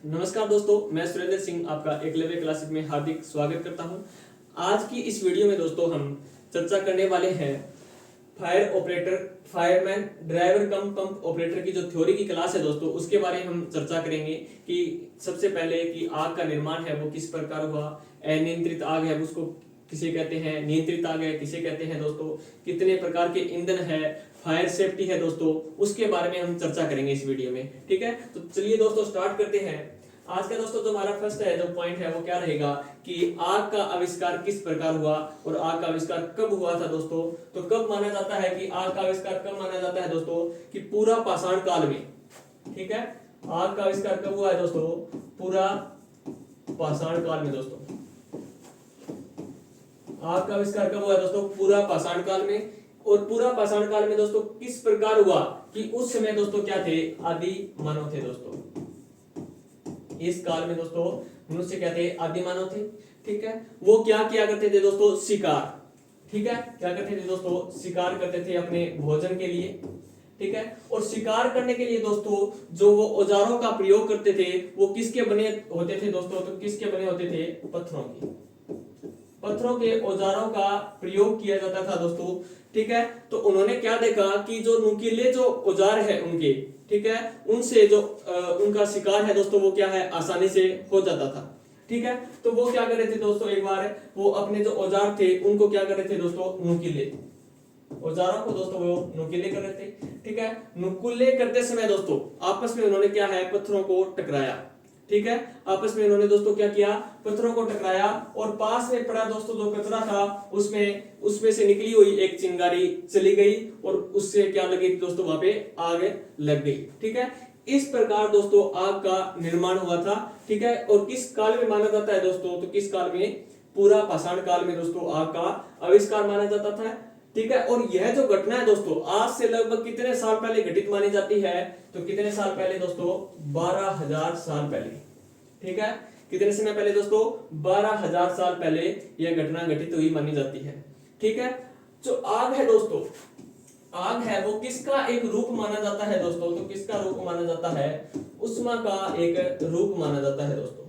नमस्कार दोस्तों, मैं सुरेंद्र सिंह आपका एकलव्य क्लासेस में हार्दिक स्वागत करता हूं। आज की इस वीडियो में दोस्तों हम चर्चा करने वाले हैं फायर ऑपरेटर, फायरमैन, ड्राइवर कम पंप ऑपरेटर की जो थ्योरी की क्लास है दोस्तों, उसके बारे में हम चर्चा करेंगे कि सबसे पहले कि आग का निर्माण है वो किस प्रकार हुआ, अनियंत्रित आग है उसको किसे कहते हैं, नियंत्रित आग है किसे कहते हैं दोस्तों, कितने प्रकार के ईंधन है, फायर सेफ्टी है दोस्तों, उसके बारे में हम चर्चा करेंगे इस वीडियो में। ठीक है, तो चलिए दोस्तों स्टार्ट करते हैं। आज का दोस्तों जो हमारा फर्स्ट है जो पॉइंट है वो क्या रहेगा कि आग का आविष्कार किस प्रकार हुआ और आग का आविष्कार कब हुआ था दोस्तों। तो कब माना जाता है कि आग का आविष्कार कब माना जाता है दोस्तों कि पूरा पाषाण काल में। ठीक है, आग का आविष्कार कब हुआ है दोस्तों, पूरा पाषाण काल में दोस्तों। आग का आविष्कार कब हुआ है दोस्तों, पूरा पाषाण काल में। और पूरा पाषाण काल में दोस्तों किस प्रकार हुआ कि उस समय दोस्तों क्या थे, आदि मानव थे दोस्तों। इस काल में दोस्तों मनुष्य क्या थे, आदि मानव थे। ठीक है, वो क्या किया करते थे दोस्तों, शिकार। ठीक है, क्या करते थे दोस्तों, शिकार करते थे अपने भोजन के लिए। ठीक है, और शिकार करने के लिए दोस्तों जो वो औजारों का प्रयोग करते थे वो किसके बने होते थे दोस्तों, तो किसके बने होते थे, पत्थरों के। पत्थरों के औजारों का प्रयोग किया जाता था दोस्तों। ठीक है, तो उन्होंने क्या देखा कि जो नुकीले जो औजार है उनके, ठीक है, उनसे जो उनका शिकार है दोस्तों वो क्या है, आसानी से हो जाता था। ठीक है, तो वो क्या कर रहे थे दोस्तों, एक बार वो अपने जो औजार थे उनको क्या कर रहे थे दोस्तों, नुकीले औजारों को दोस्तों वो नुकीले कर रहे थे। ठीक है, नुकीले करते समय दोस्तों आपस में उन्होंने क्या है, पत्थरों को टकराया। ठीक है, आपस में उन्होंने दोस्तों क्या किया, पत्थरों को टकराया और पास में पड़ा दोस्तों जो कचरा था उसमें से निकली हुई एक चिंगारी चली गई और उससे क्या लगी दोस्तों, वहां पे आग लग गई। ठीक है, इस प्रकार दोस्तों आग का निर्माण हुआ था। ठीक है, और किस काल में माना जाता है दोस्तों, तो किस काल में, पूरा पाषाण काल में दोस्तों आग का आविष्कार माना जाता था। ठीक है, और यह जो घटना है दोस्तों आज से लगभग कितने साल पहले घटित मानी जाती है, तो कितने साल पहले दोस्तों, 12,000 साल पहले। ठीक है, कितने समय पहले दोस्तों, 12,000 साल पहले यह घटना घटित हुई मानी जाती है। ठीक है, जो आग है दोस्तों, आग है वो किसका एक रूप माना जाता है दोस्तों, तो किसका रूप माना जाता है, उष्मा का एक रूप माना जाता है दोस्तों।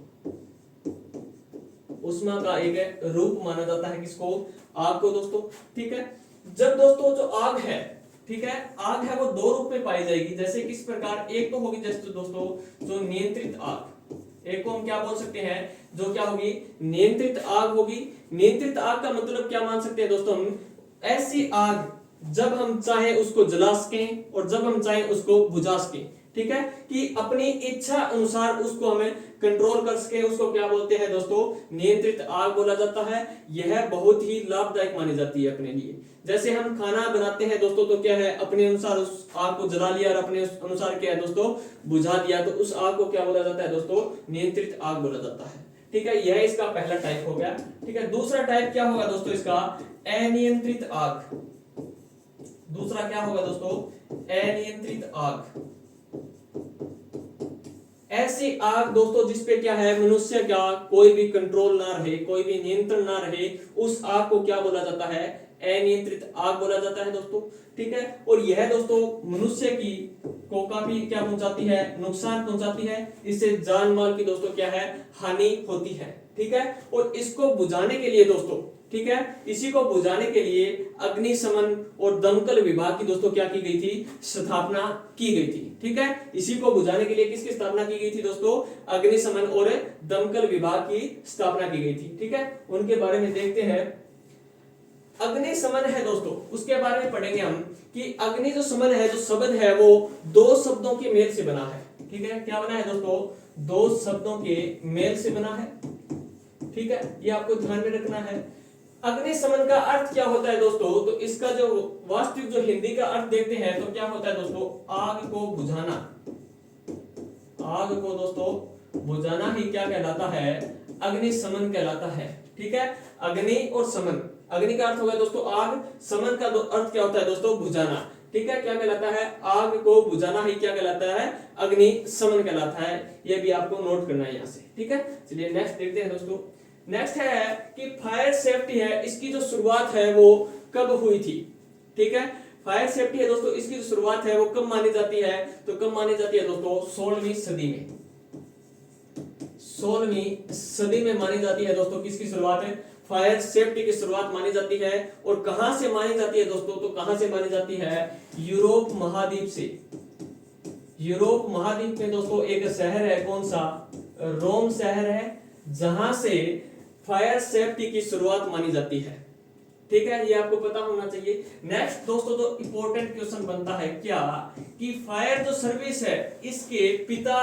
उष्मा का एक रूप माना जाता है किसको, आग को दोस्तों। ठीक है, जब दोस्तों जो आग है, ठीक है, आग है वो दो रूप में पाई जाएगी। जैसे किस प्रकार, एक तो होगी जैसे दोस्तों जो नियंत्रित आग, एक को हम क्या बोल सकते हैं, जो क्या होगी, नियंत्रित आग होगी। नियंत्रित आग का मतलब क्या मान सकते हैं दोस्तों, हम ऐसी आग जब हम चाहे उसको जला सकें और जब हम चाहे उसको बुझा सकें। ठीक है, कि अपनी इच्छा अनुसार उसको हमें कंट्रोल कर सके, उसको क्या बोलते हैं दोस्तों, नियंत्रित आग बोला जाता है। यह बहुत ही लाभदायक मानी जाती है अपने लिए। जैसे हम खाना बनाते हैं दोस्तों तो क्या है, अपने अनुसार उस आग को जला लिया और अपने अनुसार क्या है दोस्तों, बुझा दिया, तो उस आग को क्या बोला जाता है दोस्तों, नियंत्रित आग बोला जाता है। ठीक है, यह इसका पहला टाइप हो गया। ठीक है, दूसरा टाइप क्या होगा दोस्तों इसका, अनियंत्रित आग। दूसरा क्या होगा दोस्तों, अनियंत्रित आग। ऐसी आग दोस्तों जिसपे क्या है, मनुष्य का कोई भी कंट्रोल ना रहे, कोई भी नियंत्रण ना रहे, उस आग को क्या बोला जाता है, अनियंत्रित आग बोला जाता है दोस्तों। ठीक है, और यह दोस्तों मनुष्य की को काफी क्या पहुंचाती है, नुकसान पहुंचाती है। इससे जान माल की दोस्तों क्या है, हानि होती है। ठीक है, और इसको बुझाने के लिए दोस्तों, ठीक है, इसी को बुझाने के लिए अग्निशमन और दमकल विभाग की दोस्तों क्या की गई थी, स्थापना की गई थी। ठीक है, इसी को बुझाने के लिए किसकी स्थापना की गई थी दोस्तों, अग्निशमन और दमकल विभाग की स्थापना की गई थी। ठीक है, उनके बारे में देखते हैं। अग्निशमन है दोस्तों, उसके बारे में पढ़ेंगे हम कि अग्नि जो समन है, जो शब्द है वो दो शब्दों के मेल से बना है। ठीक है, क्या बना है दोस्तों, दो शब्दों के मेल से बना है। ठीक है, ये आपको ध्यान में रखना है। अग्निशमन का अर्थ क्या होता है दोस्तों, तो इसका जो वास्तविक जो हिंदी का अर्थ देखते हैं तो क्या होता है दोस्तों, आग को बुझाना। आग को दोस्तों बुझाना ही क्या कहलाता है, अग्निशमन कहलाता है। ठीक है, अग्नि और शमन, अग्नि का अर्थ हो गया दोस्तों आग, शमन का अर्थ क्या होता है दोस्तों, बुझाना। ठीक है, क्या कहलाता है, आग को बुझाना ही क्या कहलाता है, अग्निशमन कहलाता है। यह भी आपको नोट करना है यहाँ से। ठीक है, चलिए नेक्स्ट देखते हैं दोस्तों। नेक्स्ट है कि फायर सेफ्टी है, इसकी जो शुरुआत है वो कब हुई थी। ठीक है, फायर सेफ्टी है दोस्तों, इसकी जो शुरुआत है वो कब मानी जाती है, तो कब मानी जाती है दोस्तों, 16वीं सदी में। 16वीं सदी में मानी जाती है दोस्तों। किसकी शुरुआत है? फायर सेफ्टी की शुरुआत मानी जाती है। और कहां से मानी जाती है दोस्तों? तो कहां से मानी जाती है? यूरोप महाद्वीप से। यूरोप महाद्वीप में दोस्तों एक शहर है, कौन सा? रोम शहर है, जहां से फायर सेफ्टी की शुरुआत मानी जाती है। ठीक है, ये आपको पता होना चाहिए। नेक्स्ट दोस्तों जो इंपॉर्टेंट क्वेश्चन बनता है क्या कि फायर जो सर्विस है इसके पिता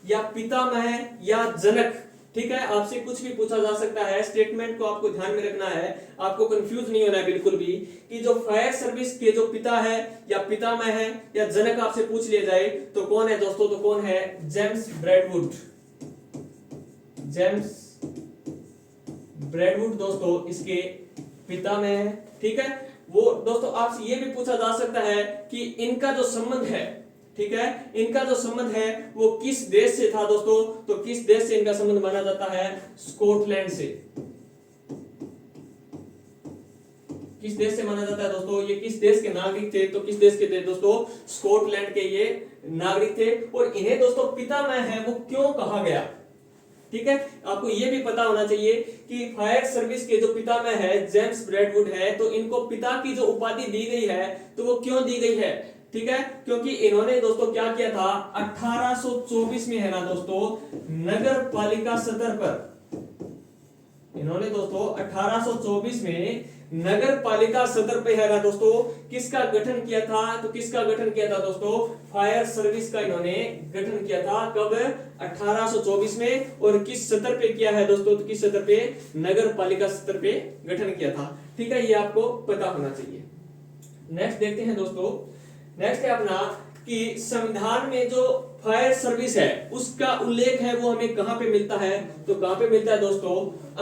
या पितामह या जनक, ठीक है, आपसे कुछ भी पूछा जा सकता है। स्टेटमेंट को आपको ध्यान में रखना है, आपको कंफ्यूज नहीं होना है बिल्कुल भी कि जो फायर सर्विस के जो पिता है या पितामह है या जनक आपसे पूछ लिया जाए तो कौन है दोस्तों? तो कौन है? जेम्स ब्रैडवुड। जेम्स ब्रैडवुड दोस्तों इसके पिता में है। ठीक है, वो दोस्तों आपसे ये भी पूछा जा सकता है कि इनका जो संबंध है, ठीक है, इनका जो संबंध है वो किस देश से था दोस्तों? तो किस देश से इनका संबंध माना जाता है? स्कॉटलैंड से। किस देश से माना जाता है दोस्तों? ये किस देश के नागरिक थे? तो किस देश के थे दोस्तों? स्कॉटलैंड के ये नागरिक थे। और इन्हें दोस्तों पितामह है वो क्यों कहा गया? ठीक है, आपको ये भी पता होना चाहिए कि फायर सर्विस के जो पितामह है जेम्स ब्रैडवुड है, तो इनको पिता की जो उपाधि दी गई है तो वो क्यों दी गई है? ठीक है, क्योंकि इन्होंने दोस्तों क्या किया था 1824 में, है ना दोस्तों, नगर पालिका स्तर पर, इन्होंने दोस्तों 1824 में नगर पालिका स्तर पे, है ना दोस्तों, किसका गठन किया था? तो किसका गठन किया था दोस्तों? फायर सर्विस का इन्होंने गठन किया था। कब? 1824 में। और किस स्तर पे किया है दोस्तों? तो किस स्तर पे? नगर पालिका स्तर पे गठन किया था। ठीक है, ये आपको पता होना चाहिए। नेक्स्ट देखते हैं दोस्तों, नेक्स्ट है अपना कि संविधान में जो फायर सर्विस है उसका उल्लेख है वो हमें कहां पे मिलता है? तो कहां पे मिलता है दोस्तों?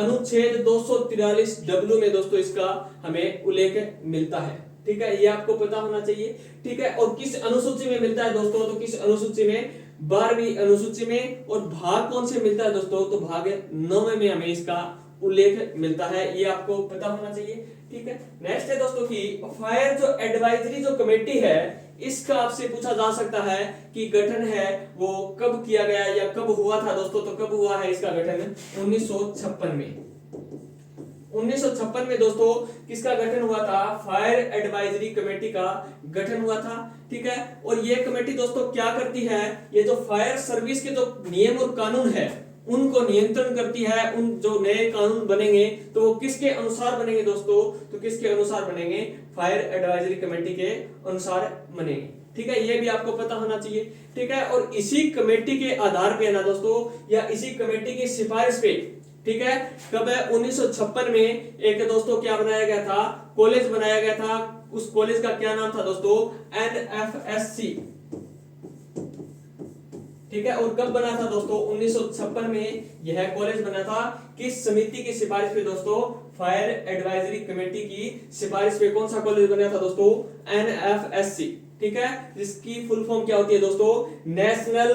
अनुच्छेद 243 डब्ल्यू में दोस्तों इसका हमें उल्लेख मिलता है। ठीक है, ये आपको पता होना चाहिए। ठीक है, और किस अनुसूची में मिलता है दोस्तों? तो किस अनुसूची में? 12वीं अनुसूची में। और भाग कौन से मिलता है दोस्तों? तो भाग 9 में हमें इसका उल्लेख मिलता है, ये आपको पता होना चाहिए। ठीक है, नेक्स्ट है दोस्तों कि फायर जो एडवाइजरी जो कमेटी है इसका आपसे पूछा जा सकता है कि गठन है वो कब किया गया या कब हुआ था दोस्तों? तो कब हुआ है इसका गठन? 1956 में। 1956 में दोस्तों किसका गठन हुआ था? फायर एडवाइजरी कमेटी का गठन हुआ था। ठीक है, और ये कमेटी दोस्तों क्या करती है? ये जो फायर सर्विस के जो नियम और कानून है उनको नियंत्रण करती है। उन जो नए कानून बनेंगे तो वो किसके अनुसार बनेंगे दोस्तों? तो किसके अनुसार बनेंगे? फायर एडवाइजरी कमेटी के अनुसार बनेंगे। ठीक है, ये भी आपको पता होना चाहिए। ठीक है, और इसी कमेटी के आधार पे, है ना दोस्तों, या इसी कमेटी की सिफारिश पे, ठीक है, कब है? 1956 में एक दोस्तों क्या बनाया गया था? कॉलेज बनाया गया था। उस कॉलेज का क्या नाम था दोस्तों? NFSC। ठीक है, और कब बना था दोस्तों? 1956 में यह कॉलेज बना था। किस समिति की सिफारिश पे दोस्तों? फायर एडवाइजरी कमेटी की सिफारिश पे कौन सा कॉलेज बना था दोस्तों? NFSC। ठीक है, जिसकी फुल फॉर्म क्या होती है दोस्तों? National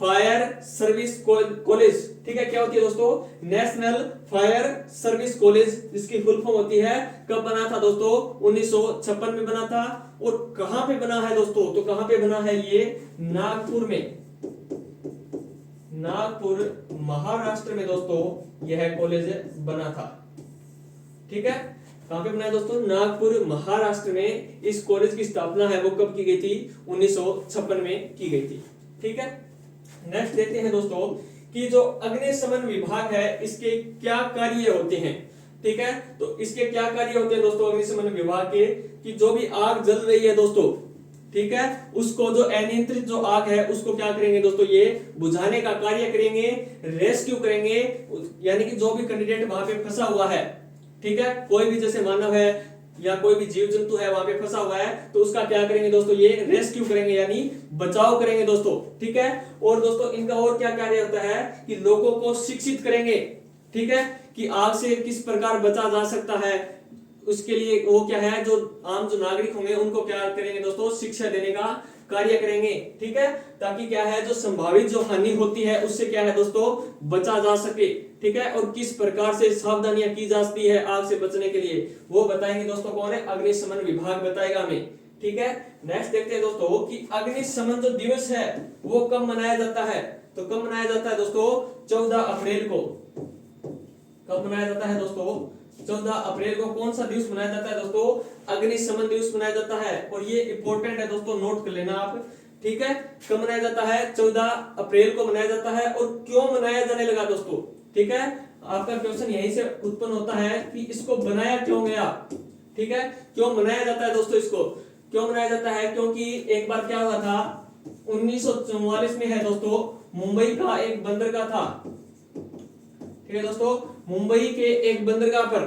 fire service college. ठीक है, क्या होती है दोस्तों? नेशनल फायर सर्विस कॉलेज, जिसकी फुल फॉर्म होती है। कब बना था दोस्तों? 1956 में बना था। और कहां पे बना है दोस्तों? तो कहां पे बना है ये? नागपुर में। नागपुर महाराष्ट्र में दोस्तों यह कॉलेज बना था। ठीक है, कहां पे बना है दोस्तों? नागपुर महाराष्ट्र में इस कॉलेज की स्थापना है वो कब की गई थी? 1956 में की गई थी। ठीक है, नेक्स्ट देखते हैं दोस्तों कि जो अग्निशमन विभाग है इसके क्या कार्य होते हैं। ठीक है, तो इसके क्या कार्य होते हैं दोस्तों अग्निशमन विभाग के? कि जो भी आग जल रही है दोस्तों, ठीक है, उसको जो अनियंत्रित जो आग है उसको क्या करेंगे दोस्तों? ये बुझाने का कार्य करेंगे, रेस्क्यू करेंगे। यानी कि जो भी कैंडिडेट वहां पे फंसा हुआ है, ठीक है, कोई भी जैसे मानव है या कोई भी जीव जंतु है वहां पे फंसा हुआ है, तो उसका क्या करेंगे दोस्तों? ये रेस्क्यू करेंगे, यानी बचाव करेंगे दोस्तों। ठीक है, और दोस्तों इनका और क्या कार्य होता है कि लोगों को शिक्षित करेंगे। ठीक है, कि आग से किस प्रकार बचा जा सकता है, उसके लिए वो क्या है, जो आम जो नागरिक होंगे उनको क्या करेंगे दोस्तों? शिक्षा देने का कार्य करेंगे। ठीक है, ताकि क्या है, जो संभावित जो हानि होती है उससे क्या है दोस्तों? बचा जा सके। ठीक है, और किस प्रकार से सावधानियां की जाती है आग से बचने के लिए, वो बताएंगे दोस्तों। कौन है? अग्निशमन विभाग बताएगा हमें। ठीक है, नेक्स्ट देखते हैं दोस्तों कि अग्निशमन जो दिवस है वो कब मनाया जाता है। तो कब मनाया जाता है दोस्तों? 14 अप्रैल को। कब मनाया जाता है दोस्तों? 14 अप्रैल को। कौन सा दिवस मनाया जाता है दोस्तों? अग्निशमन दिवस मनाया जाता है। और ये इंपॉर्टेंट है दोस्तों, नोट कर लेना आप, ठीक है। कब मनाया जाता है? 14 अप्रैल को मनाया जाता है। और क्यों मनाया जाने लगा दोस्तों, ठीक है, आपका क्वेश्चन यहीं से उत्पन्न होता है कि इसको बनाया क्यों गया, ठीक है, क्यों मनाया जाता है दोस्तों? इसको क्यों मनाया जाता है? क्योंकि एक बार क्या हुआ था, 1944 में है दोस्तों, मुंबई का एक बंदरगाह था, ठीक है दोस्तों, मुंबई के एक बंदरगाह पर,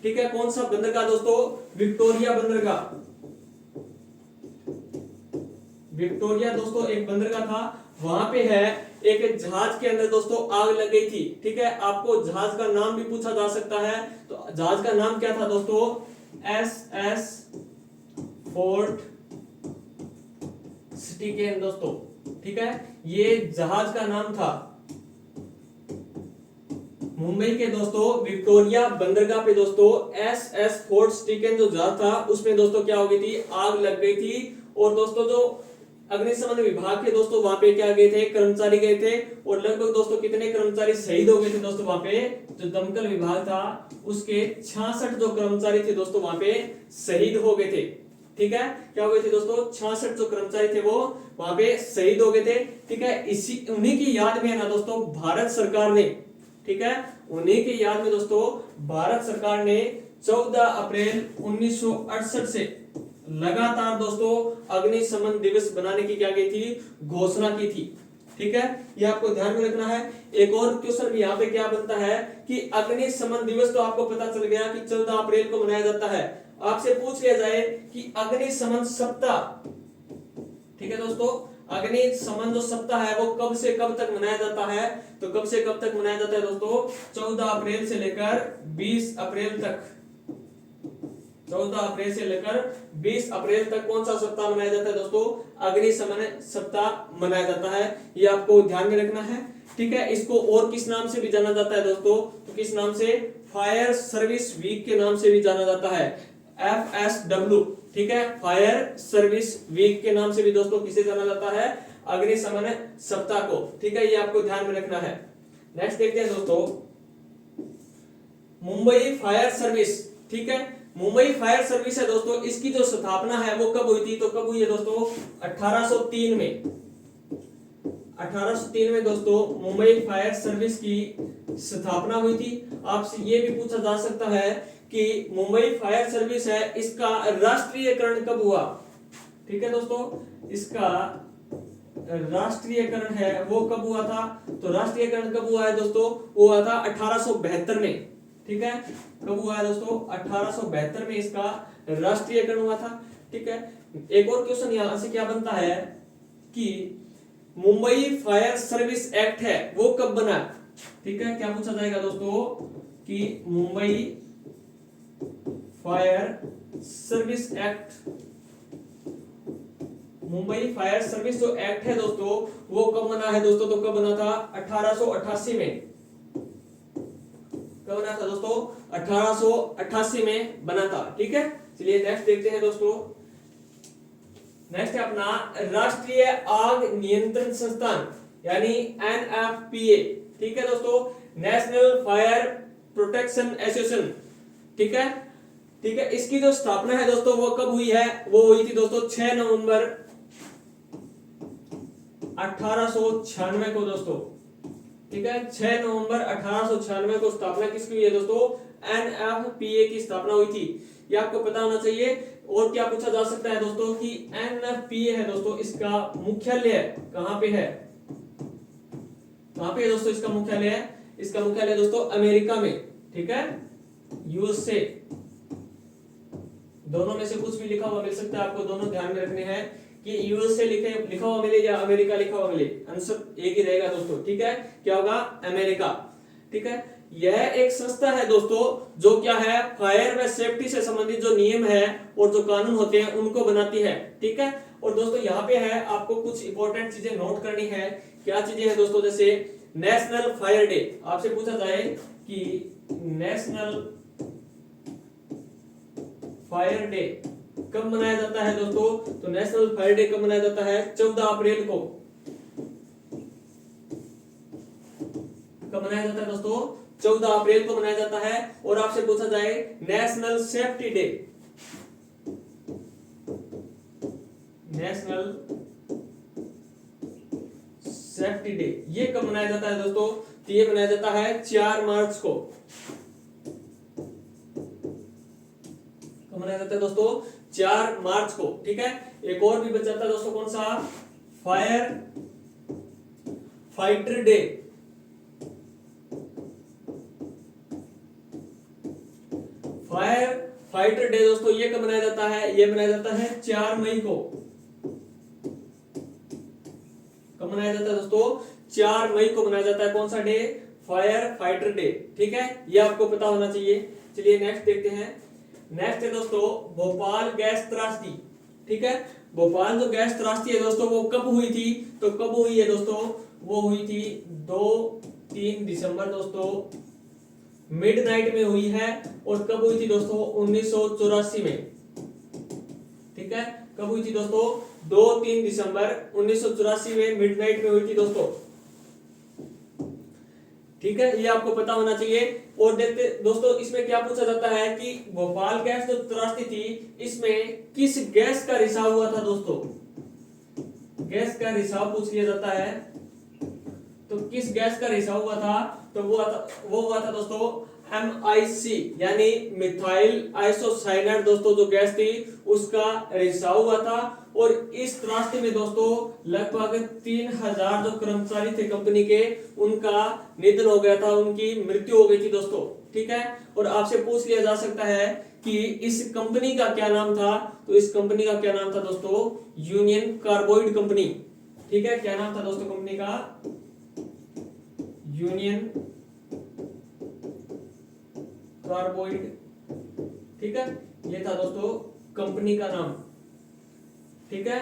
ठीक है, कौन सा बंदरगाह दोस्तों? विक्टोरिया बंदरगाह। विक्टोरिया दोस्तों एक बंदरगाह था, वहां पे है एक जहाज के अंदर दोस्तों आग लग गई थी, ठीक है। आपको जहाज का नाम भी पूछा जा सकता है, तो जहाज का नाम क्या था दोस्तों? SS फोर्ट स्टिकेन दोस्तों, ठीक है, ये जहाज का नाम था। मुंबई के दोस्तों विक्टोरिया बंदरगाह पे दोस्तों SS फोर्ट स्टिकेन जो जहाज था, उसमें दोस्तों क्या हो गई थी? आग लग गई थी। और दोस्तों जो अग्निशमन विभाग के दोस्तों वहां पे क्या गए थे? कर्मचारी गए थे। और लगभग दोस्तों कितने कर्मचारी शहीद हो गए थे दोस्तों? वहां पे जो दमकल विभाग था उसके 66 जो कर्मचारी थे दोस्तों वहां पे शहीद हो गए थे, ठीक है। क्या हो गए थे दोस्तों? 66 जो कर्मचारी थे वो वहां पे शहीद हो गए थे, ठीक है। इसी उन्हीं की याद में है ना दोस्तों भारत सरकार ने, ठीक है, उन्हीं की याद में दोस्तों भारत सरकार ने 14 अप्रैल 1968 से लगातार दोस्तों अग्निशमन दिवस बनाने की क्या की थी? घोषणा की थी, ठीक है। ये आपको ध्यान में रखना है। एक और क्वेश्चन भी यहाँ पे क्या बनता है कि अग्निशमन दिवस तो आपको पता चल गया कि 14 अप्रैल को मनाया जाता है। आपसे पूछ लिया जाए कि अग्निशमन सप्ताह, ठीक है दोस्तों, अग्निशमन जो सप्ताह है वो कब से कब तक मनाया जाता है? तो कब से कब तक मनाया जाता है दोस्तों? 14 अप्रैल से लेकर 20 अप्रैल तक। 14 अप्रैल से लेकर 20 अप्रैल तक कौन सा सप्ताह मनाया जाता है दोस्तों? अग्निशमन सप्ताह मनाया जाता है। ये आपको ध्यान में रखना है, ठीक है। इसको और किस नाम से भी जाना जाता है दोस्तों? तो किस नाम से? फायर सर्विस वीक के नाम से भी जाना जाता है, FSW, ठीक है, फायर सर्विस वीक के नाम से भी दोस्तों किसे जाना जाता है? अग्निशमन सप्ताह को, ठीक है। ये आपको ध्यान में रखना है। नेक्स्ट देखते हैं दोस्तों, मुंबई फायर सर्विस, ठीक है, मुंबई फायर सर्विस है दोस्तों, इसकी जो स्थापना है वो कब हुई थी? तो कब हुई है दोस्तों? 1803 में। 1803 में दोस्तों मुंबई फायर सर्विस की स्थापना हुई थी। आपसे ये भी पूछा जा सकता है कि मुंबई फायर सर्विस है, इसका राष्ट्रीयकरण कब हुआ? ठीक है दोस्तों, इसका राष्ट्रीयकरण है वो कब हुआ था? तो राष्ट्रीयकरण कब हुआ है दोस्तों? वो हुआ था 1872 में, ठीक है। कब हुआ है दोस्तों? 1872 में इसका राष्ट्रीयकरण हुआ था, ठीक है। एक और क्वेश्चन यहां से क्या बनता है कि मुंबई फायर सर्विस एक्ट है वो कब बना? ठीक है, क्या पूछा जाएगा दोस्तों कि Mumbai fire service act, Mumbai fire service जो एक्ट है दोस्तों वो कब बना है दोस्तों? तो कब बना था? 1888 में। कब बना था दोस्तों? 1888 में बना था, ठीक है। चलिए नेक्स्ट देखते हैं दोस्तों। नेक्स्ट है अपना राष्ट्रीय आग नियंत्रण संस्थान यानी NFPA, ठीक है दोस्तों, नेशनल फायर प्रोटेक्शन एसोसिएशन, ठीक है, ठीक है। इसकी जो स्थापना है दोस्तों वो कब हुई है? वो हुई थी दोस्तों 6 नवंबर 1896 को दोस्तों, ठीक है। 6 नवंबर 1896 को स्थापना किसकी हुई है दोस्तों? NFPA की स्थापना हुई थी। ये आपको पता होना चाहिए। और क्या पूछा जा सकता है दोस्तों कि NFPA है दोस्तों, इसका मुख्यालय कहां पे है? कहां पे है दोस्तों इसका मुख्यालय? इसका मुख्यालय दोस्तों अमेरिका में, ठीक है, USA। दोनों में से कुछ भी लिखा हुआ मिल सकता है, आपको दोनों ध्यान में रखने हैं कि USA लिखा हुआ मिले या अमेरिका लिखा हुआ मिले, आंसर एक ही रहेगा दोस्तों, ठीक है। क्या होगा? अमेरिका, ठीक है। यह एक संस्था है दोस्तों जो क्या है, फायर व सेफ्टी से संबंधित जो नियम है और जो कानून होते हैं उनको बनाती है, ठीक है। और दोस्तों यहाँ पे है आपको कुछ इंपॉर्टेंट चीजें नोट करनी है। क्या चीजें हैं दोस्तों? जैसे नेशनल फायर डे, आपसे पूछा जाए कि नेशनल फायर डे कब मनाया जाता है दोस्तों? तो नेशनल फायर डे कब मनाया जाता है? 14 अप्रैल को। कब मनाया जाता है दोस्तों? 14 अप्रैल को मनाया जाता है। और आपसे पूछा जाए national safety day, national safety day ये कब मनाया जाता है दोस्तों? तो ये मनाया जाता है 4 मार्च को। कब मनाया जाता है दोस्तों? 4 मार्च को। ठीक है, एक और भी बच जाता है दोस्तों, कौन सा? Fire fighter day. Fire fighter day दोस्तों ये कब मनाया जाता है? ये मनाया जाता है 4 मई को। कब मनाया जाता है दोस्तों? 4 मई को मनाया जाता है। कौन सा डे? Fire fighter day. ठीक है, ये आपको पता होना चाहिए। चलिए नेक्स्ट देखते हैं। नेक्स्ट है दोस्तों भोपाल गैस त्रासदी। ठीक है, भोपाल जो गैस त्रासदी है दोस्तों वो कब हुई थी? तो कब हुई है दोस्तों? वो हुई थी 2-3 दिसंबर दोस्तों, मिडनाइट में हुई है। और कब हुई थी दोस्तों? 1984 में। ठीक है, कब हुई थी दोस्तों? 2-3 दिसंबर 1984 में मिडनाइट में हुई थी दोस्तों। ठीक है, ये आपको पता होना चाहिए। और देखते दोस्तों इसमें क्या पूछा जाता है कि भोपाल गैस जो त्रासदी थी इसमें किस गैस का रिसाव हुआ था दोस्तों? गैस का रिसाव पूछ लिया जाता है, तो किस गैस का रिसाव हुआ था? तो वो हुआ था दोस्तों MIC यानी मिथाइल आइसोसाइनाइड दोस्तों जो गैस थी उसका रिसाव हुआ था। और इस त्रासदी में दोस्तों लगभग 3000 जो कर्मचारी थे कंपनी के उनका निधन हो गया था, उनकी मृत्यु हो गई थी दोस्तों। ठीक है, और आपसे पूछ लिया जा सकता है कि इस कंपनी का क्या नाम था? तो इस कंपनी का क्या नाम था दोस्तों? Union carbide company. ठीक है, क्या नाम था दोस्तों कंपनी का? Union carbide. ठीक है, ये था दोस्तों कंपनी का नाम। ठीक है,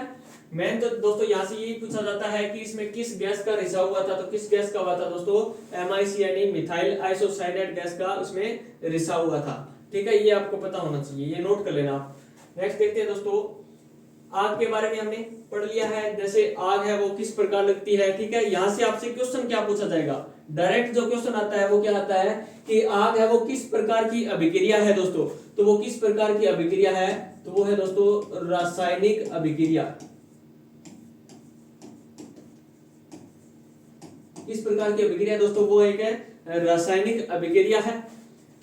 मेन तो दोस्तों यहां से यही पूछा जाता है कि इसमें किस गैस का रिसाव हुआ था। तो किस गैस का हुआ था दोस्तों? MIC यानी मिथाइल आइसोसाइनाइड गैस का उसमें रिसाव हुआ था। ठीक है, ये आपको पता होना चाहिए, ये नोट कर लेना आप। नेक्स्ट देखते हैं दोस्तों, आग के बारे में हमने पढ़ लिया है। जैसे आग है वो किस प्रकार लगती है। ठीक है, यहां से आपसे क्वेश्चन क्या पूछा जाएगा? डायरेक्ट जो क्वेश्चन आता है वो क्या आता है कि आग है वो किस प्रकार की अभिक्रिया है दोस्तों? तो वो किस प्रकार की अभिक्रिया है? तो वो है दोस्तों रासायनिक अभिक्रिया। किस प्रकार की अभिक्रिया दोस्तों? वो एक है रासायनिक अभिक्रिया है।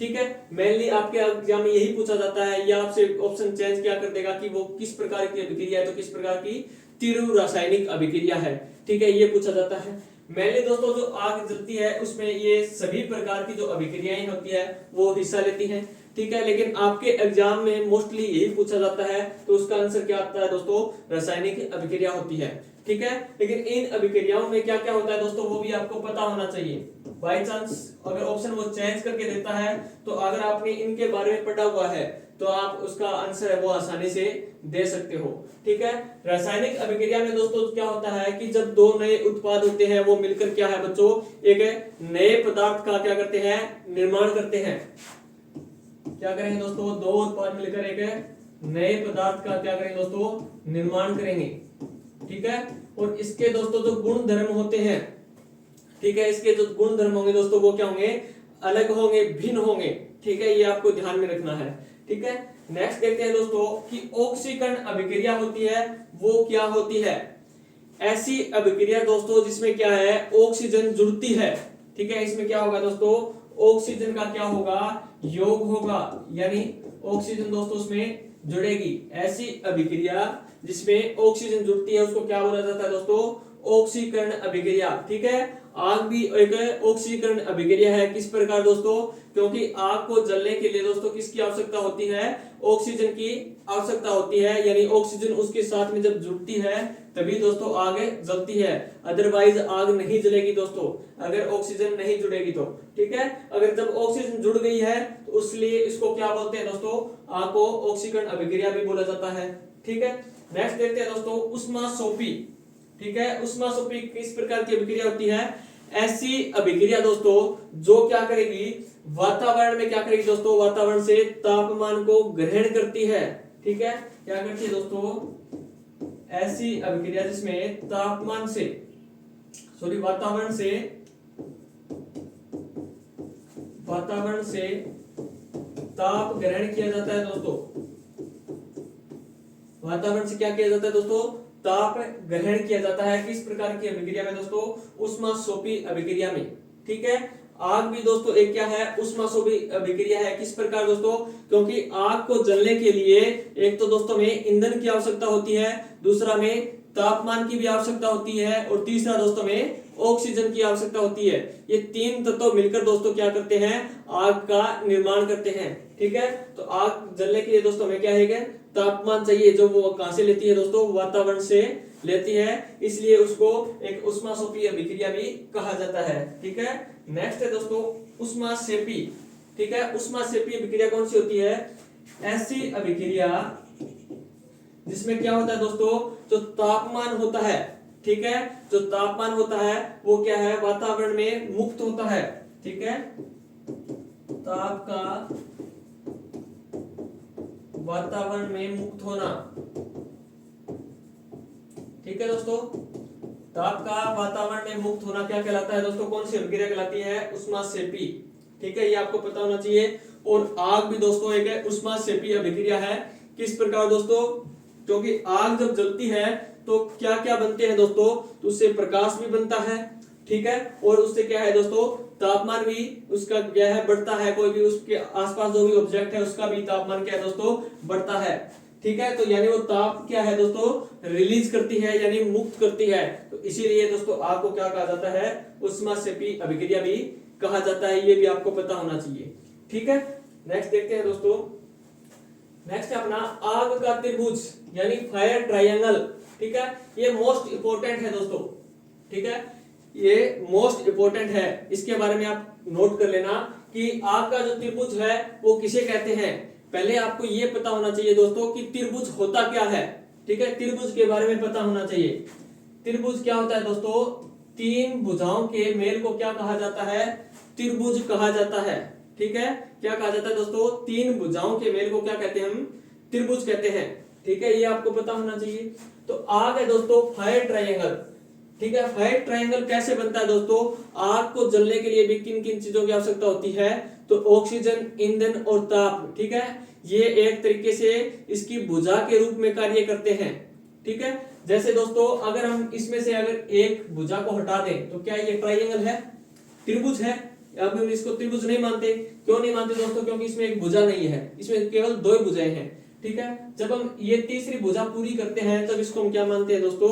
ठीक है, मेनली आपके एग्जाम में यही पूछा जाता है, या आपसे ऑप्शन चेंज क्या कर देगा कि वो किस प्रकार की अभिक्रिया है? तो किस प्रकार की? तीव्र रासायनिक अभिक्रिया है। ठीक है, ये पूछा जाता है। मेनली दोस्तों जो आग जलती है उसमें ये सभी प्रकार की जो अभिक्रियाएं होती है वो हिस्सा लेती हैं। ठीक है, लेकिन आपके एग्जाम में मोस्टली यही पूछा जाता है, तो उसका आंसर क्या आता है दोस्तों? रासायनिक अभिक्रिया होती है। ठीक है, लेकिन इन अभिक्रियाओं में क्या क्या होता है दोस्तों वो भी आपको पता होना चाहिए। बाई चांस अगर ऑप्शन वो चेंज करके देता है तो अगर आपने इनके बारे में पढ़ा हुआ है तो आप उसका आंसर है वो आसानी से दे सकते हो। ठीक है, रासायनिक अभिक्रिया में दोस्तों क्या होता है कि जब दो नए उत्पाद होते हैं वो मिलकर क्या है बच्चों? एक नए पदार्थ का क्या करते हैं? निर्माण करते हैं। क्या करेंगे दोस्तों? दो उत्पाद मिलकर एक नए पदार्थ का क्या करेंगे दोस्तों? निर्माण करेंगे। ठीक है, और इसके दोस्तों जो गुण धर्म होते हैं, ठीक है, इसके जो गुण धर्म होंगे दोस्तों वो क्या होंगे? अलग होंगे, भिन्न होंगे। ठीक है, ये आपको ध्यान में रखना है। ठीक है, नेक्स्ट देखते हैं दोस्तों कि ऑक्सीकरण अभिक्रिया होती है वो क्या होती है? ऐसी अभिक्रिया दोस्तों जिसमें क्या है? ऑक्सीजन जुड़ती है। ठीक है, इसमें क्या होगा दोस्तों? ऑक्सीजन का क्या होगा? योग होगा, यानी ऑक्सीजन दोस्तों उसमें जुड़ेगी। ऐसी अभिक्रिया जिसमें ऑक्सीजन जुड़ती है उसको क्या बोला जाता है दोस्तों? ऑक्सीकरण अभिक्रिया। ठीक है, आग भी एक ऑक्सीकरण अभिक्रिया है। किस प्रकार दोस्तों? क्योंकि आग को जलने के लिए दोस्तों किसकी आवश्यकता होती है? ऑक्सीजन की आवश्यकता होती है, यानी ऑक्सीजन उसके साथ में जब जुड़ती है तभी दोस्तों आग जलती है, अदरवाइज आग नहीं जलेगी दोस्तों अगर ऑक्सीजन नहीं जुड़ेगी तो। ठीक है, अगर जब ऑक्सीजन जुड़ गई है तो इसलिए इसको क्या बोलते हैं दोस्तों? आग को ऑक्सीकरण अभिक्रिया भी बोला जाता है। ठीक है, नेक्स्ट देखते हैं दोस्तों ऊष्मासोपी। ठीक है, ऊष्मासोपी किस प्रकार की अभिक्रिया होती है? ऐसी अभिक्रिया दोस्तों जो क्या करेगी? वातावरण में क्या करेगी दोस्तों? वातावरण से तापमान को ग्रहण करती है। ठीक है, क्या करती है दोस्तों? ऐसी अभिक्रिया जिसमें तापमान से वातावरण से वातावरण से ताप ग्रहण किया जाता है दोस्तों। वातावरण से क्या किया जाता है दोस्तों? ताप ग्रहण किया जाता है। किस प्रकार की अभिक्रिया में दोस्तों? ऊष्मासोपी अभिक्रिया में। ठीक है, आग भी दोस्तों एक क्या है? ऊष्मासोपी अभिक्रिया है। किस प्रकार दोस्तों? क्योंकि आग को जलने के लिए एक तो दोस्तों में ईंधन की आवश्यकता होती है, दूसरा में तापमान की भी आवश्यकता होती है, और तीसरा दोस्तों में ऑक्सीजन की आवश्यकता होती है। ये तीन तत्व मिलकर दोस्तों क्या करते हैं? आग का निर्माण करते हैं। ठीक है, तो आग जलने के लिए दोस्तों में क्या है? तापमान चाहिए, जो वो कहां से लेती है दोस्तों? वातावरण से लेती है, इसलिए उसको एक ऊष्मासोपी अभिक्रिया भी कहा जाता है। ठीक है, नेक्स्ट है दोस्तों ऊष्माक्षेपी। ठीक है, ऊष्माक्षेपी अभिक्रिया कौन सी होती है? ऐसी अभिक्रिया जिसमें क्या होता है दोस्तों? जो तापमान होता है, ठीक है, जो तापमान होता है वो क्या है? वातावरण में मुक्त होता है। ठीक है, ताप का वातावरण में मुक्त होना। ठीक है दोस्तों, ताप का वातावरण में मुक्त होना क्या कहलाता है दोस्तों? कौन सी अभिक्रिया कहलाती है? ऊष्माक्षेपी। ठीक है, ये आपको पता होना चाहिए। और आग भी दोस्तों एक ऊष्माक्षेपी अभिक्रिया है। किस प्रकार दोस्तों? क्योंकि आग जब जलती है तो क्या क्या बनते हैं दोस्तों? तो उससे प्रकाश भी बनता है। ठीक है, और उससे क्या है दोस्तों? तापमान भी उसका क्या है? बढ़ता है। कोई भी उसके आसपास जो भी ऑब्जेक्ट है उसका भी तापमान क्या है दोस्तों? बढ़ता है। ठीक है, तो यानी वो ताप क्या है दोस्तों? रिलीज करती है, यानी मुक्त करती है। तो इसीलिए दोस्तों आग को क्या कहा जाता है? ऊष्माक्षेपी अभिक्रिया भी कहा जाता है। ये भी आपको पता होना चाहिए। ठीक है, नेक्स्ट देखते हैं दोस्तों। नेक्स्ट है अपना आग का त्रिभुज, यानी फायर ट्रायंगल। ठीक है, ये मोस्ट इंपोर्टेंट है दोस्तों। ठीक है, ये मोस्ट इंपोर्टेंट है। इसके बारे में आप नोट कर लेना कि आग का जो त्रिभुज है वो किसे कहते हैं। पहले आपको ये पता होना चाहिए दोस्तों कि त्रिभुज होता क्या है। ठीक है, त्रिभुज के बारे में पता होना चाहिए। त्रिभुज क्या होता है दोस्तों? तीन भुजाओं के मेल को क्या कहा जाता है? त्रिभुज कहा जाता है। ठीक है, क्या कहा जाता है दोस्तों? तीन भुजाओं के मेल को क्या कहते हैं? हम त्रिभुज कहते हैं। ठीक है, ये आपको पता होना चाहिए। तो आग है दोस्तों फायर ट्रायंगल। ठीक है, फायर ट्रायंगल कैसे बनता है दोस्तों? आग को जलने के लिए भी किन किन चीजों की आवश्यकता होती है? तो ऑक्सीजन, ईंधन और ताप। ठीक है, ये एक तरीके से इसकी भुजा के रूप में कार्य करते हैं। ठीक है, जैसे दोस्तों अगर हम इसमें से अगर एक भुजा को हटा दें तो क्या ये ट्रायंगल है? त्रिभुज है। अब हम इसको त्रिभुज नहीं मानते। क्यों नहीं मानते दोस्तों? क्योंकि इसमें एक भुजा नहीं है, इसमें केवल दो ही भुजाएं हैं। ठीक है, जब हम ये तीसरी भुजा पूरी करते हैं तब इसको हम क्या मानते हैं दोस्तों?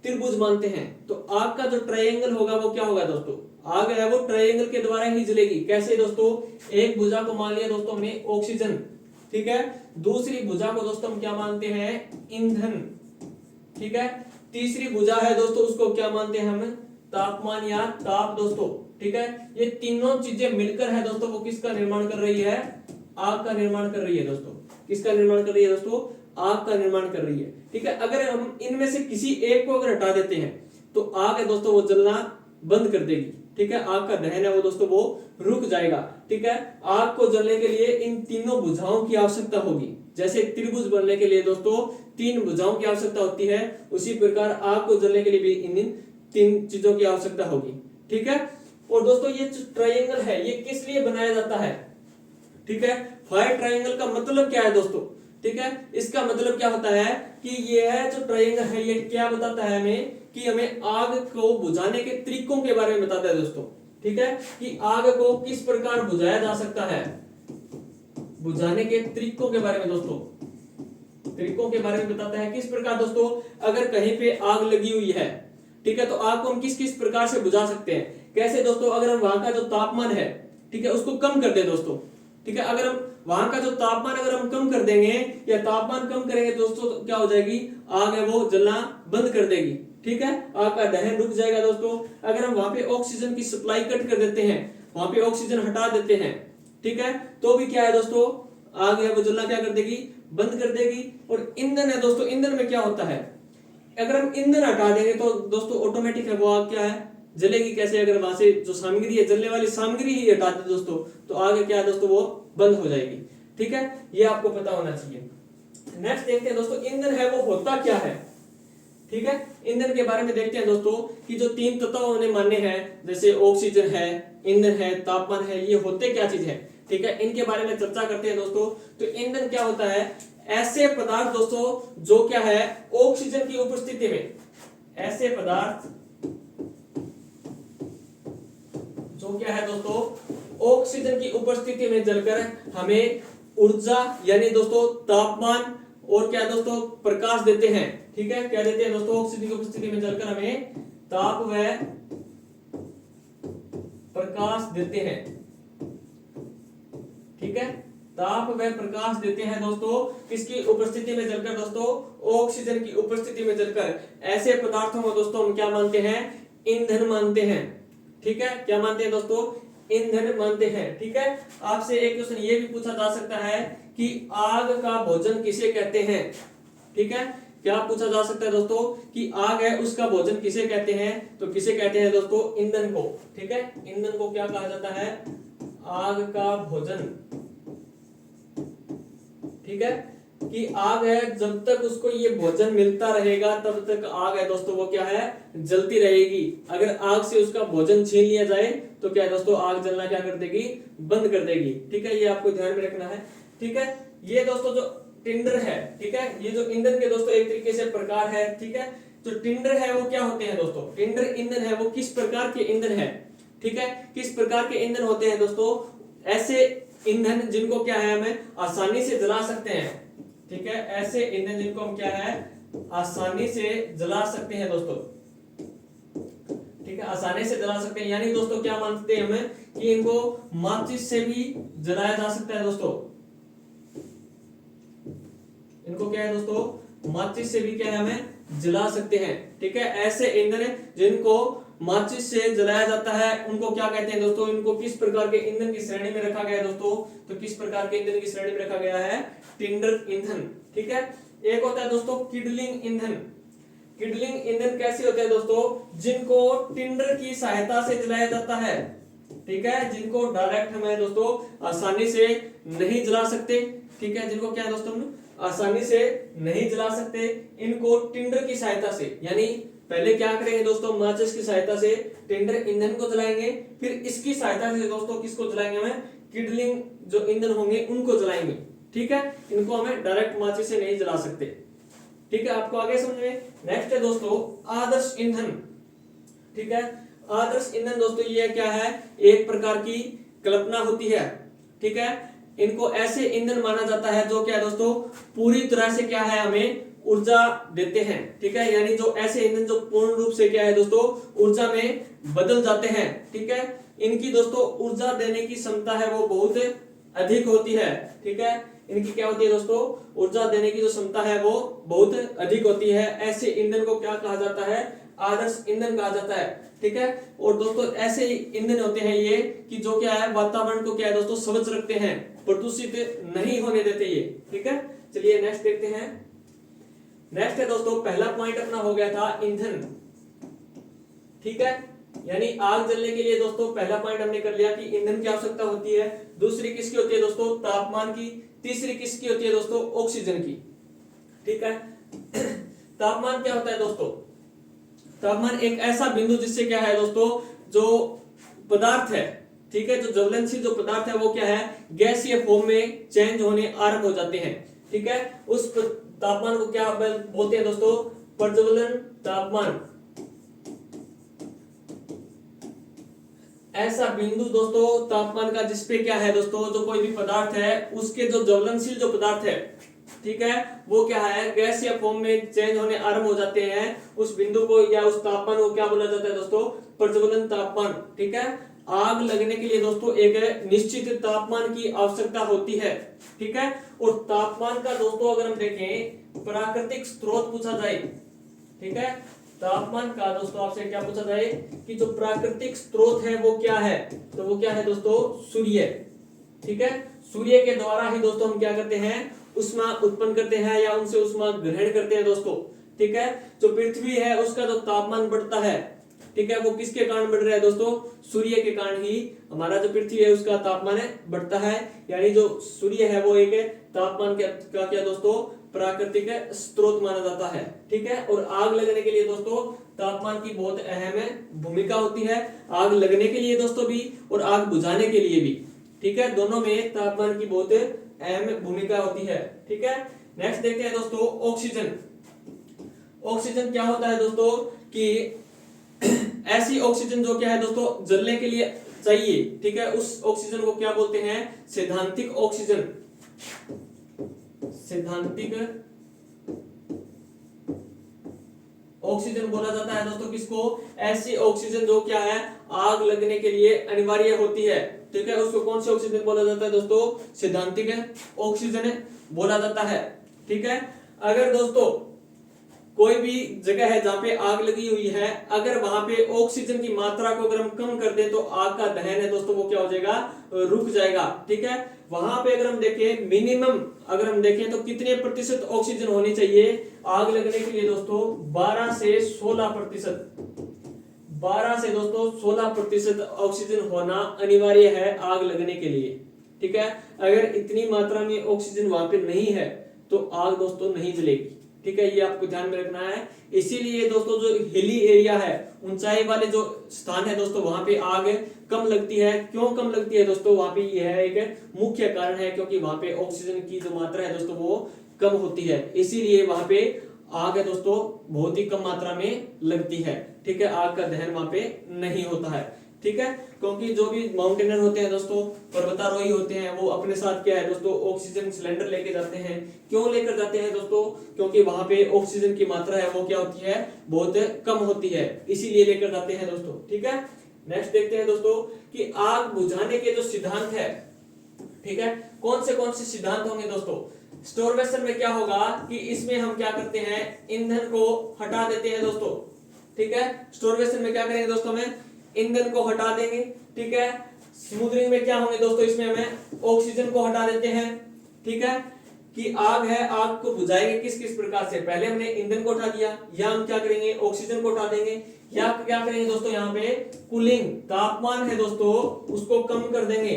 त्रिभुज मानते हैं। तो आग का जो ट्रायंगल होगा वो क्या होगा दोस्तों? आग है वो ट्रायंगल के द्वारा ही जलेगी। कैसे दोस्तों? एक भुजा को मान लिया दोस्तों हमने ऑक्सीजन। ठीक है, दूसरी भुजा को दोस्तों हम क्या मानते हैं? ईंधन। ठीक है, तीसरी भुजा है दोस्तों उसको क्या मानते हैं हम? तापमान या ताप दोस्तों। ठीक है, ये तीनों चीजें मिलकर है दोस्तों वो किसका निर्माण कर रही है? आग का निर्माण कर रही है दोस्तों। किसका निर्माण कर रही है दोस्तों? आग का निर्माण कर रही है। ठीक है, अगर हम इनमें से किसी एक को अगर हटा देते हैं तो आग है दोस्तों वो जलना बंद कर देगी। ठीक है, आग का दहन है वो दोस्तों वो रुक जाएगा। ठीक है, आग को जलने के लिए इन तीनों भुजाओं की आवश्यकता होगी। जैसे त्रिभुज बनने के लिए दोस्तों तीन भुजाओं की आवश्यकता होती है, उसी प्रकार आग को जलने के लिए भी इन तीन चीजों की आवश्यकता होगी। ठीक है, और दोस्तों ये जो ट्रायंगल है ये किस लिए बनाया जाता है? ठीक है, फायर ट्रायंगल का मतलब क्या है दोस्तों? ठीक है, इसका मतलब क्या होता है कि ये जो ट्रायंगल है ये क्या बताता है हमें? कि हमें आग को बुझाने के तरीकों के बारे में बताता है दोस्तों। ठीक है, कि आग को किस प्रकार बुझाया जा सकता है, बुझाने के तरीकों के बारे में दोस्तों, तरीकों के बारे में बताता है। किस प्रकार दोस्तों? अगर कहीं पे आग लगी हुई है, ठीक है, तो आग को हम किस किस प्रकार से बुझा सकते हैं? कैसे दोस्तों? अगर हम वहां का जो तापमान है, ठीक है, उसको कम कर दे दोस्तों। ठीक है, अगर हम वहां का जो तापमान अगर हम कम कर देंगे या तापमान कम करेंगे दोस्तों तो क्या हो जाएगी? आग है वो जलना बंद कर देगी। ठीक है, आग का दहन रुक जाएगा दोस्तों। अगर हम वहां पे ऑक्सीजन की सप्लाई कट कर देते हैं, वहां पे ऑक्सीजन हटा देते हैं, ठीक है, तो भी क्या है दोस्तों? आग है वो जलना क्या कर देगी? बंद कर देगी। और ईंधन है दोस्तों, ईंधन में क्या होता है? अगर हम ईंधन हटा देंगे तो दोस्तों ऑटोमेटिक है वो आग क्या है? जलेगी। कैसे? अगर वहां से जो सामग्री है, जलने वाली सामग्री ही हटा दे दोस्तों तो आग क्या है दोस्तों? वो बंद हो जाएगी। ठीक है, ये आपको पता होना चाहिए। नेक्स्ट देखते हैं दोस्तों ईंधन है वो होता क्या है? ठीक है। ईंधन के बारे में देखते हैं दोस्तों कि जो 3 तत्व उन्हें मान्य है, जैसे ऑक्सीजन है, ईंधन है, तापमान है, ये होते क्या चीज है, ठीक है, इनके बारे में चर्चा करते हैं दोस्तों। तो ईंधन क्या होता है, ऐसे पदार्थ दोस्तों जो क्या है ऑक्सीजन की उपस्थिति में, ऐसे पदार्थ जो क्या है दोस्तों ऑक्सीजन की उपस्थिति में जलकर हमें ऊर्जा यानी दोस्तों तापमान और क्या दोस्तों प्रकाश देते हैं, ठीक है। क्या देते हैं दोस्तों, ऑक्सीजन की उपस्थिति में जलकर हमें ताप व प्रकाश देते हैं, ठीक है, ताप व प्रकाश देते हैं दोस्तों किसकी उपस्थिति में जलकर, दोस्तों ऑक्सीजन की उपस्थिति में जलकर। ऐसे पदार्थों को दोस्तों हम क्या मानते हैं, ईंधन मानते हैं, ठीक है। क्या मानते हैं दोस्तों, ईंधन मानते हैं, ठीक है। आपसे एक क्वेश्चन ये भी पूछा जा सकता है कि आग का भोजन किसे कहते हैं, ठीक है। क्या पूछा जा सकता है दोस्तों कि आग है उसका भोजन किसे कहते हैं, तो किसे कहते हैं दोस्तों, ईंधन को, ठीक है। ईंधन को क्या कहा जाता है, आग का भोजन, ठीक है। कि आग है जब तक उसको ये भोजन मिलता रहेगा तब तक आग है दोस्तों वो क्या है, जलती रहेगी। अगर आग से उसका भोजन छीन लिया जाए तो क्या है दोस्तों, आग जलना क्या कर देगी, बंद कर देगी, ठीक है। ये आपको ध्यान में रखना है, ठीक है। ये दोस्तों जो टिंडर है, ठीक है, ये जो ईंधन के दोस्तों एक तरीके से प्रकार है, ठीक है। जो टिंडर है वो क्या होते हैं दोस्तों, टिंडर ईंधन है वो किस प्रकार के ईंधन है, ठीक है, किस प्रकार के ईंधन होते हैं दोस्तों, ऐसे ईंधन जिनको क्या है हमें आसानी से जला सकते हैं, ठीक है। ऐसे ईंधन जिनको हम क्या है आसानी से जला सकते हैं दोस्तों, ठीक है, आसानी से जला सकते हैं। यानी दोस्तों क्या मानते हैं हमें कि इनको माचिस से भी जलाया जा सकता है दोस्तों, इनको क्या है दोस्तों माचिस से भी क्या है हमें जला सकते हैं, ठीक है। ऐसे ईंधन जिनको माचिस से जलाया जाता है उनको क्या कहते हैं दोस्तों, इनको किस प्रकार के ईंधन की श्रेणी में रखा गया है दोस्तों, तो किस प्रकार के ईंधन की श्रेणी में रखा गया है, टिंडर ईंधन, ठीक है। एक होता है दोस्तों किडलिंग ईंधन। किडलिंग ईंधन कैसे होते हैं दोस्तों, जिनको टिंडर की सहायता से जलाया जाता है, ठीक है, जिनको डायरेक्ट हमें दोस्तों आसानी से नहीं जला सकते, ठीक है, जिनको क्या है दोस्तों आसानी से नहीं जला सकते, इनको टिंडर की सहायता से, यानी पहले क्या करेंगे दोस्तों, माचिस की सहायता से टिंडर ईंधन को जलाएंगे, फिर इसकी सहायता से दोस्तों किसको जलाएंगे, हमें किडलिंग जो ईंधन होंगे उनको जलाएंगे, ठीक है। इनको हमें डायरेक्ट माचिस से नहीं जला सकते, ठीक है। आपको आगे समझ में। नेक्स्ट है दोस्तों आदर्श ईंधन, ठीक है। आदर्श ईंधन दोस्तों ये क्या है, एक प्रकार की कल्पना होती है, ठीक है। इनको ऐसे ईंधन माना जाता है जो क्या है दोस्तों पूरी तरह से क्या है हमें ऊर्जा देते हैं, ठीक है। यानी जो ऐसे ईंधन जो पूर्ण रूप से क्या है दोस्तों ऊर्जा में बदल जाते हैं, ठीक है। इनकी दोस्तों ऊर्जा देने की क्षमता है वो बहुत अधिक होती है, ठीक है। इनकी क्या होती है दोस्तों, ऊर्जा देने की जो क्षमता है वो बहुत अधिक होती है। ऐसे ईंधन को क्या कहा जाता है, आदर्श ईंधन कहा जाता है, ठीक है। और दोस्तों ऐसे ईंधन होते हैं ये कि जो क्या है वातावरण को क्या है दोस्तों स्वच्छ रखते हैं, प्रदूषित नहीं होने देते ये, ठीक है। चलिए नेक्स्ट देखते हैं। नेक्स्ट है दोस्तों पहला पॉइंट अपना हो गया था ईंधन, ठीक है, यानी आग जलने के लिए दोस्तों पहला पॉइंट हमने कर लिया कि ईंधन की आवश्यकता होती है। दूसरी किसकी होती है दोस्तों, तापमान की। तीसरी किसकी होती है दोस्तों, ऑक्सीजन की, ठीक है। तापमान क्या होता है दोस्तों, तापमान एक ऐसा बिंदु जिससे क्या है दोस्तों जो पदार्थ है, ठीक है, जो ज्वलनशील जो पदार्थ है वो क्या है गैसीय फॉर्म में चेंज होने आरंभ हो जाते हैं, ठीक है। उस तापमान को क्या बोलते हैं दोस्तों, प्रज्वलन तापमान। ऐसा बिंदु दोस्तों तापमान का जिसपे क्या है दोस्तों जो कोई भी पदार्थ है उसके जो ज्वलनशील जो पदार्थ है, ठीक है, वो क्या है गैसीय फॉर्म में चेंज होने आरंभ हो जाते हैं। उस बिंदु को या उस तापमान को क्या बोला जाता है दोस्तों, प्रज्वलन तापमान, ठीक है। आग लगने के लिए दोस्तों एक निश्चित तापमान की आवश्यकता होती है, ठीक है। और तापमान का दोस्तों अगर हम देखें प्राकृतिक स्रोत पूछा जाए, ठीक है, तापमान का दोस्तों आपसे क्या पूछा जाए कि जो प्राकृतिक स्रोत है वो क्या है, तो वो क्या है दोस्तों सूर्य, ठीक है। सूर्य के द्वारा ही दोस्तों हम क्या करते हैं उष्मा उत्पन्न करते हैं या उनसे उष्मा ग्रहण करते हैं दोस्तों, ठीक है। जो पृथ्वी है उसका जो तापमान बढ़ता है, ठीक है, वो किसके कारण बढ़ रहा है दोस्तों? सूर्य के कारण ही हमारा जो पृथ्वी है उसका तापमान है बढ़ता है। यानी जो सूर्य है वो एक तापमान का क्या दोस्तों? प्राकृतिक स्रोत माना जाता है। ठीक है, और आग लगने के लिए दोस्तों तापमान की बहुत अहम भूमिका होती है। आग लगने के लिए दोस्तों भी और आग बुझाने के लिए भी। ठीक है, दोनों में तापमान की बहुत अहम भूमिका होती है। ठीक है, नेक्स्ट देखते हैं दोस्तों ऑक्सीजन। ऑक्सीजन क्या होता है दोस्तों कि ऐसी ऑक्सीजन जो क्या है दोस्तों जलने के लिए चाहिए। ठीक है, उस ऑक्सीजन को क्या बोलते हैं? सैद्धांतिक ऑक्सीजन। सैद्धांतिक ऑक्सीजन बोला जाता है दोस्तों किसको? ऐसी ऑक्सीजन जो क्या है आग लगने के लिए अनिवार्य होती है। ठीक है, उसको कौन सी ऑक्सीजन बोला जाता है दोस्तों? सैद्धांतिक ऑक्सीजन बोला जाता है। ठीक है, अगर दोस्तों कोई भी जगह है जहां पे आग लगी हुई है, अगर वहां पे ऑक्सीजन की मात्रा को अगर हम कम कर दें तो आग का दहन है दोस्तों वो क्या हो जाएगा? रुक जाएगा। ठीक है, वहां पे अगर हम देखें मिनिमम अगर हम देखें तो कितने प्रतिशत ऑक्सीजन होनी चाहिए आग लगने के लिए दोस्तों? 12 से 16%। 12 से दोस्तों 16% ऑक्सीजन होना अनिवार्य है आग लगने के लिए। ठीक है, अगर इतनी मात्रा में ऑक्सीजन वहां पे नहीं है तो आग दोस्तों नहीं जलेगी। ठीक है, ये आपको ध्यान में रखना है। इसीलिए दोस्तों जो हिली एरिया है, ऊंचाई वाले जो स्थान है दोस्तों वहां पे आग कम लगती है। क्यों कम लगती है दोस्तों? वहां पे यह एक मुख्य कारण है क्योंकि वहां पे ऑक्सीजन की जो मात्रा है दोस्तों वो कम होती है, इसीलिए वहां पे आग है दोस्तों बहुत ही कम मात्रा में लगती है। ठीक है, आग का दहन वहां पे नहीं होता है। ठीक है, क्योंकि जो भी माउंटेनर होते हैं दोस्तों, पर्वतारोही होते हैं, वो अपने साथ क्या है दोस्तों ऑक्सीजन सिलेंडर लेके जाते हैं। क्यों लेकर जाते हैं दोस्तों? क्योंकि वहां पे ऑक्सीजन की मात्रा है वो क्या होती है? बहुत कम होती है, इसीलिए लेकर जाते हैं दोस्तों। ठीक है, नेक्स्ट देखते हैं दोस्तों कि आग बुझाने के जो सिद्धांत है, ठीक है, कौन से सिद्धांत होंगे दोस्तों? स्टोरवेशन में क्या होगा कि इसमें हम क्या करते हैं? ईंधन को हटा देते हैं दोस्तों। ठीक है, स्टोरवेशन में क्या करेंगे दोस्तों? में ईंधन को हटा देंगे। ठीक है, स्मूथरिंग में क्या होंगे दोस्तों? इसमें हमें ऑक्सीजन को हटा देते हैं। ठीक है, कि आग है, आग को बुझाएंगे किस किस प्रकार से? पहले हमने ईंधन को हटा दिया, या हम क्या करेंगे? ऑक्सीजन को हटा देंगे, या क्या करेंगे दोस्तों? यहाँ पे कूलिंग, तापमान है दोस्तों उसको कम कर देंगे।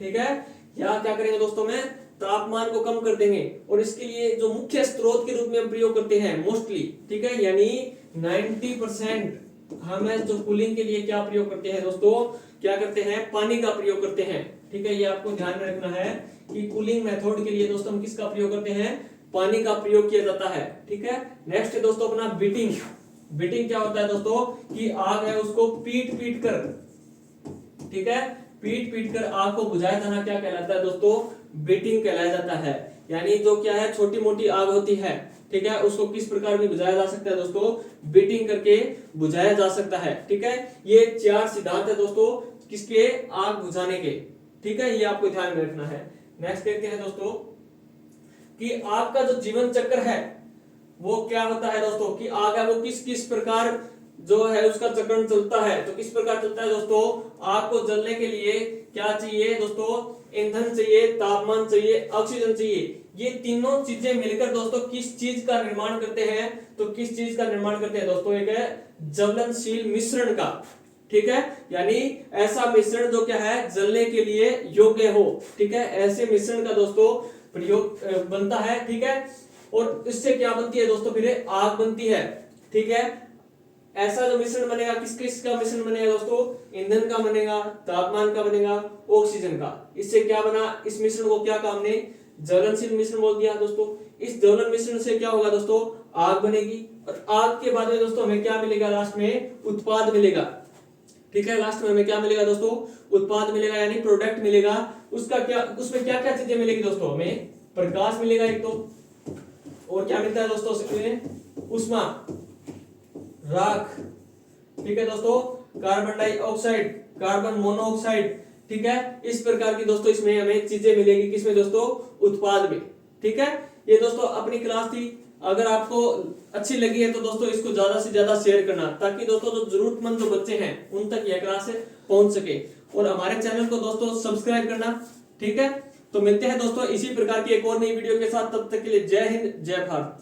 ठीक है, या क्या करेंगे दोस्तों? में तापमान को कम कर देंगे। और इसके लिए जो मुख्य स्रोत के रूप में हम प्रयोग करते हैं मोस्टली, ठीक है, यानी 90% हम जो कूलिंग के लिए क्या प्रयोग करते हैं दोस्तों? क्या करते हैं? पानी का प्रयोग करते हैं। ठीक है, ये आपको ध्यान में रखना है कि कूलिंग मेथड के लिए दोस्तों हम किसका प्रयोग करते हैं? पानी का प्रयोग किया जाता है। ठीक है, नेक्स्ट है दोस्तों अपना बीटिंग। बीटिंग क्या होता है दोस्तों? कि आग है उसको पीट पीट कर, ठीक है, पीट पीट कर आग को बुझाया जाना क्या कहलाता है दोस्तों? बीटिंग कहलाया जाता है। यानी जो क्या है छोटी मोटी आग होती है, ठीक है, उसको किस प्रकार भी बुझाया जा सकता है दोस्तों? बीटिंग करके बुझाया जा सकता है। ठीक है, ये 4 सिद्धांत है दोस्तों किसके? आग बुझाने के। ठीक है, ये आपको ध्यान में रखना है। नेक्स्ट देखते हैं दोस्तों कि आग का जो जीवन चक्र है वो क्या होता है दोस्तों? कि आग है वो किस किस प्रकार जो है उसका चक्रण चलता है। तो किस प्रकार चलता है दोस्तों? आग को जलने के लिए क्या चाहिए दोस्तों? ईंधन चाहिए, तापमान चाहिए, ऑक्सीजन चाहिए। ये तीनों चीजें मिलकर दोस्तों किस चीज का निर्माण करते हैं? तो किस चीज का निर्माण करते हैं दोस्तों? एक है ज्वलनशील मिश्रण का। ठीक है, यानी ऐसा मिश्रण जो क्या है जलने के लिए योग्य हो। ठीक है, ऐसे मिश्रण का दोस्तों प्रयोग बनता है। ठीक है, और इससे क्या बनती है दोस्तों? फिर आग बनती है। ठीक है, ऐसा जो मिश्रण बनेगा किस किस का मिश्रण बनेगा दोस्तों? ईंधन का बनेगा, तापमान का बनेगा, ऑक्सीजन का। इससे क्या बना? इस मिश्रण को क्या काम ने ज्वलनशील मिश्रण बोल दिया दोस्तों। इस ज्वलन मिश्रण से क्या होगा दोस्तों? आग बनेगी। और आग के बाद में दोस्तों हमें क्या मिलेगा? लास्ट में उत्पाद मिलेगा। ठीक है, लास्ट में हमें क्या मिलेगा दोस्तों? उत्पाद मिलेगा, यानी प्रोडक्ट मिलेगा। उसका क्या, उसमें क्या क्या चीजें मिलेगी दोस्तों? हमें प्रकाश मिलेगा एक तो, और क्या मिलता है दोस्तों? उसमें उष्मा, राख, ठीक है दोस्तों, कार्बन डाइऑक्साइड, कार्बन मोनोऑक्साइड। ठीक है, इस प्रकार की दोस्तों इसमें हमें चीजें मिलेगी। किसमें दोस्तों? उत्पाद में। ठीक है, ये दोस्तों अपनी क्लास थी। अगर आपको अच्छी लगी है तो दोस्तों इसको ज्यादा से ज्यादा शेयर करना, ताकि दोस्तों जो जरूरतमंद जो बच्चे हैं उन तक यह क्लास पहुंच सके। और हमारे चैनल को दोस्तों सब्सक्राइब करना। ठीक है, तो मिलते हैं दोस्तों इसी प्रकार की एक और नई वीडियो के साथ। तब तक के लिए जय हिंद, जय भारत।